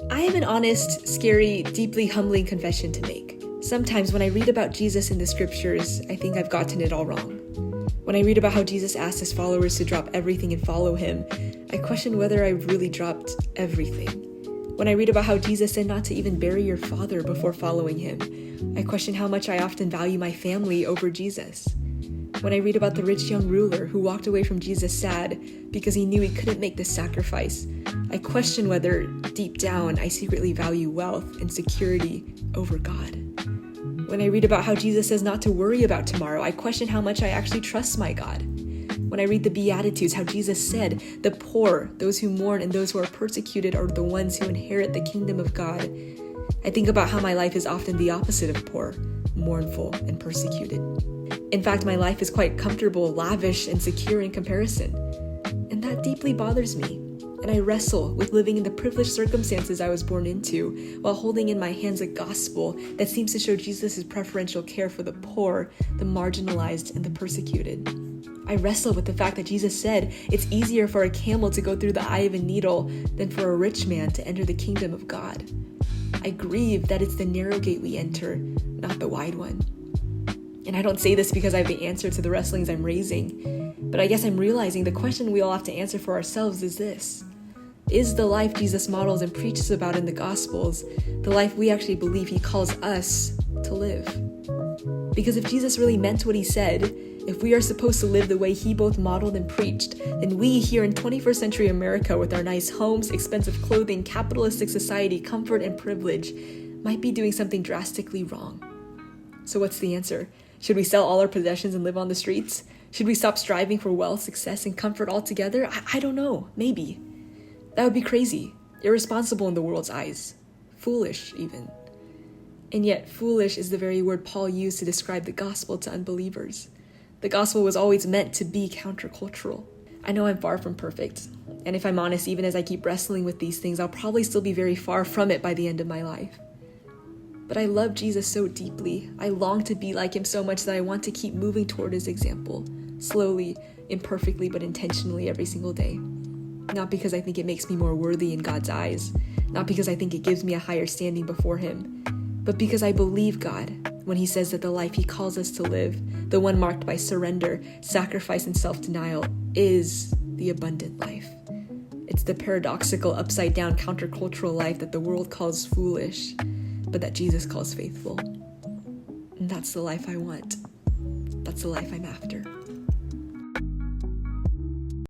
I have an honest, scary, deeply humbling confession to make. Sometimes when I read about Jesus in the scriptures, I think I've gotten it all wrong. When I read about how Jesus asked his followers to drop everything and follow him, I question whether I really dropped everything. When I read about how Jesus said not to even bury your father before following him, I question how much I often value my family over Jesus. When I read about the rich young ruler who walked away from Jesus sad because he knew he couldn't make the sacrifice, I question whether, deep down, I secretly value wealth and security over God. When I read about how Jesus says not to worry about tomorrow, I question how much I actually trust my God. When I read the Beatitudes, how Jesus said, the poor, those who mourn, and those who are persecuted are the ones who inherit the kingdom of God, I think about how my life is often the opposite of poor, mournful, and persecuted. In fact, my life is quite comfortable, lavish, and secure in comparison. And that deeply bothers me. And I wrestle with living in the privileged circumstances I was born into while holding in my hands a gospel that seems to show Jesus' preferential care for the poor, the marginalized, and the persecuted. I wrestle with the fact that Jesus said it's easier for a camel to go through the eye of a needle than for a rich man to enter the kingdom of God. I grieve that it's the narrow gate we enter, not the wide one. And I don't say this because I have the answer to the wrestlings I'm raising, but I guess I'm realizing the question we all have to answer for ourselves is this. Is the life Jesus models and preaches about in the Gospels the life we actually believe he calls us to live? Because if Jesus really meant what he said, if we are supposed to live the way he both modeled and preached, then we here in 21st century America with our nice homes, expensive clothing, capitalistic society, comfort, and privilege might be doing something drastically wrong. So what's the answer? Should we sell all our possessions and live on the streets? Should we stop striving for wealth, success, and comfort altogether? I don't know. Maybe. That would be crazy, irresponsible in the world's eyes, foolish even. And yet, foolish is the very word Paul used to describe the gospel to unbelievers. The gospel was always meant to be countercultural. I know I'm far from perfect, and if I'm honest, even as I keep wrestling with these things, I'll probably still be very far from it by the end of my life. But I love Jesus so deeply. I long to be like him so much that I want to keep moving toward his example, slowly, imperfectly, but intentionally every single day. Not because I think it makes me more worthy in God's eyes, not because I think it gives me a higher standing before him, but because I believe God when he says that the life he calls us to live, the one marked by surrender, sacrifice, and self-denial, is the abundant life. It's the paradoxical, upside-down, countercultural life that the world calls foolish, but that Jesus calls faithful. And that's the life I want. That's the life I'm after.